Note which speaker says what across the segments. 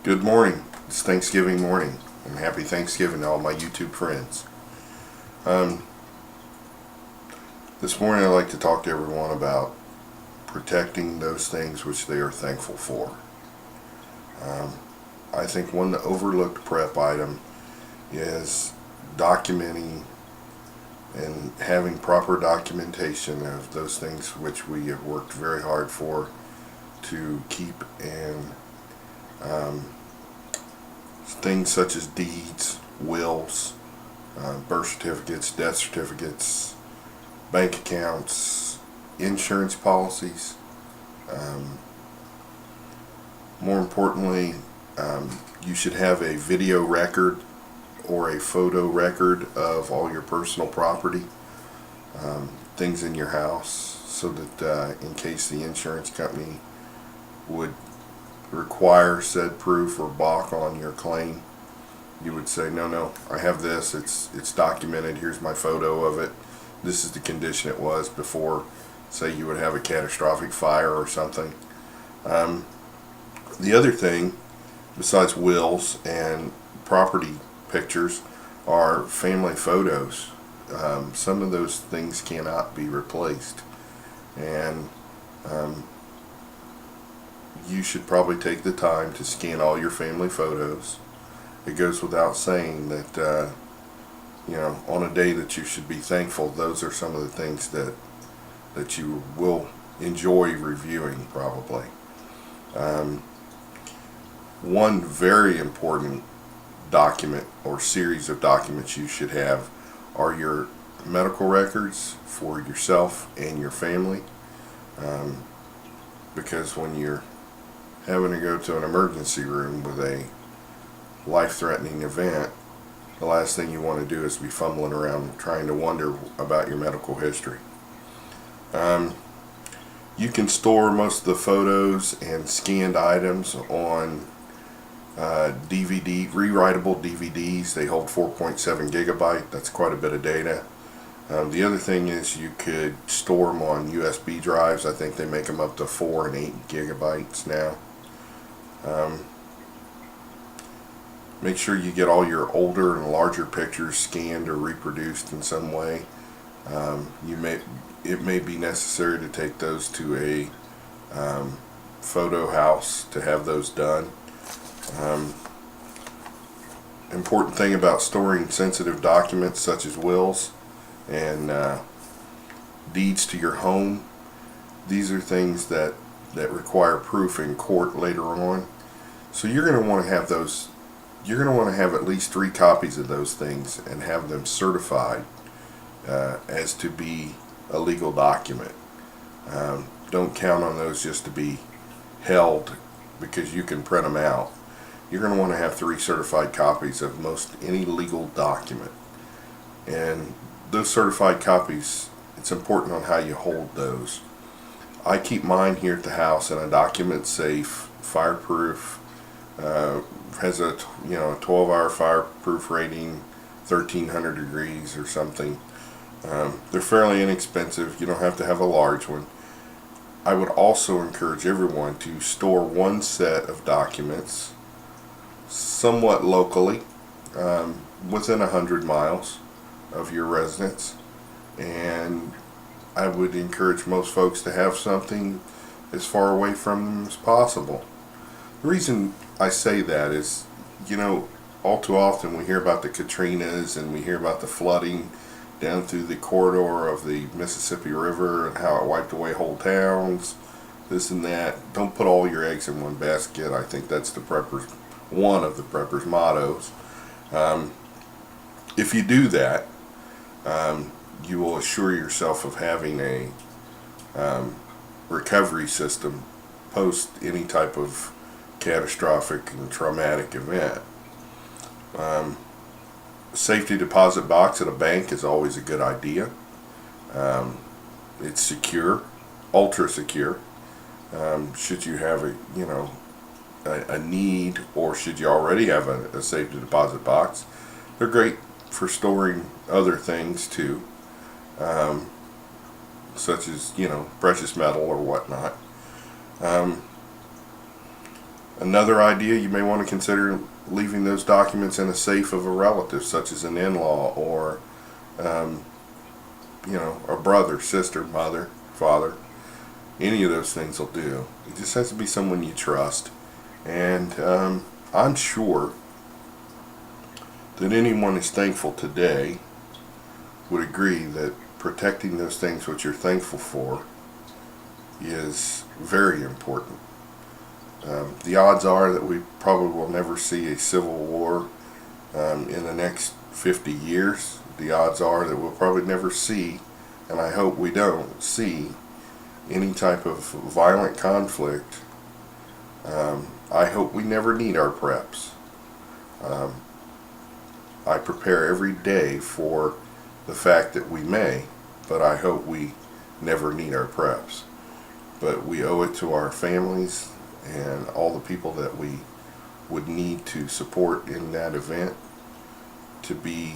Speaker 1: Good morning. It's Thanksgiving morning, and happy Thanksgiving to all my YouTube friends. Um, this morning I'd like to talk to everyone about protecting those things which they are thankful for. Um, I think one overlooked prep item is documenting and having proper documentation of those things which we have worked very hard for to keep in things such as deeds, wills, birth certificates, death certificates, bank accounts, insurance policies. Um, More importantly, you should have a video record or a photo record of all your personal property, things in your house, so that in case the insurance company would require said proof or balk on your claim, you would say, no, I have this, it's documented, here's my photo of it, this is the condition it was before, say you would have a catastrophic fire or something. The other thing, besides wills and property pictures, are family photos. Some of those things cannot be replaced, and you should probably take the time to scan all your family photos. It goes without saying that on a day that you should be thankful, those are some of the things that you will enjoy reviewing probably. One very important document or series of documents you should have are your medical records for yourself and your family, because when you're having to go to an emergency room with a life-threatening event, the last thing you want to do is be fumbling around trying to wonder about your medical history. You can store most of the photos and scanned items on DVD, rewritable DVDs. They hold 4.7 gigabyte. That's quite a bit of data. The other thing is you could store them on USB drives. I think they make them up to 4 and 8 gigabytes now. Make sure you get all your older and larger pictures scanned or reproduced in some way. It may be necessary to take those to a photo house to have those done. Important thing about storing sensitive documents such as wills and deeds to your home, these are things that require proof in court later on. So you're going to want to have those. You're going to want to have at least 3 copies of those things and have them certified as to be a legal document. Don't count on those just to be held because you can print them out. You're going to want to have 3 certified copies of most any legal document. And those certified copies, it's important on how you hold those. I keep mine here at the house in a document safe, fireproof, has a 12-hour fireproof rating, 1300 degrees or something. They're fairly inexpensive. You don't have to have a large one. I would also encourage everyone to store one set of documents somewhat locally, within 100 miles of your residence, and I would encourage most folks to have something as far away from them as possible. The reason I say that is, all too often we hear about the Katrinas and we hear about the flooding down through the corridor of the Mississippi River and how it wiped away whole towns, this and that. Don't put all your eggs in one basket. I think that's one of the preppers' mottos. If you do that, you will assure yourself of having a recovery system post any type of catastrophic and traumatic event. Safety deposit box at a bank is always a good idea. It's secure, ultra secure. Should you have a need, or should you already have a safety deposit box, they're great for storing other things too, such as precious metal or whatnot. Another idea, you may want to consider leaving those documents in a safe of a relative, such as an in-law or um, a brother, sister, mother, father. Any of those things will do. It just has to be someone you trust. And I'm sure that anyone who's thankful today would agree that protecting those things which you're thankful for is very important. The odds are that we probably will never see a civil war in the next 50 years. The odds are that we'll probably never see, and I hope we don't see, any type of violent conflict. I hope we never need our preps. I prepare every day for the fact that we may, but I hope we never need our preps. But we owe it to our families and all the people that we would need to support in that event to be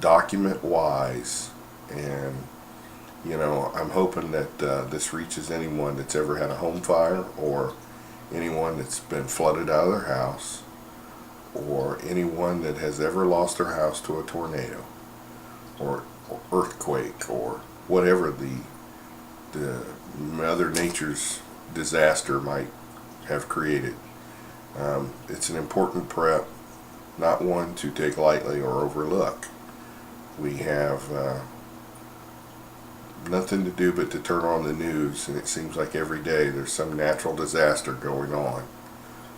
Speaker 1: document wise. And I'm hoping that this reaches anyone that's ever had a home fire, or anyone that's been flooded out of their house, or anyone that has ever lost their house to a tornado or earthquake or whatever the Mother Nature's disaster might have created. It's an important prep, not one to take lightly or overlook. We have nothing to do but to turn on the news, and it seems like every day there's some natural disaster going on.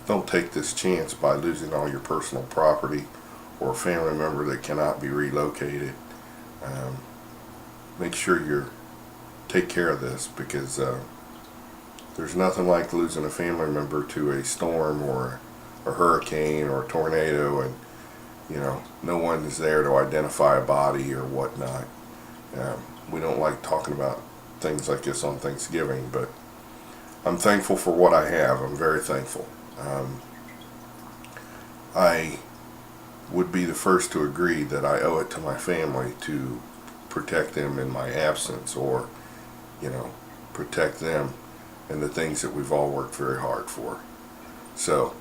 Speaker 1: Don't take this chance by losing all your personal property or a family member that cannot be relocated. Make sure you take care of this, because there's nothing like losing a family member to a storm or a hurricane or a tornado, and no one is there to identify a body or whatnot. We don't like talking about things like this on Thanksgiving, but I'm thankful for what I have. I'm very thankful. I would be the first to agree that I owe it to my family to protect them in my absence, or protect them and the things that we've all worked very hard for. So,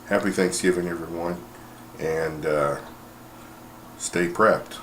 Speaker 1: happy Thanksgiving, everyone, and stay prepped.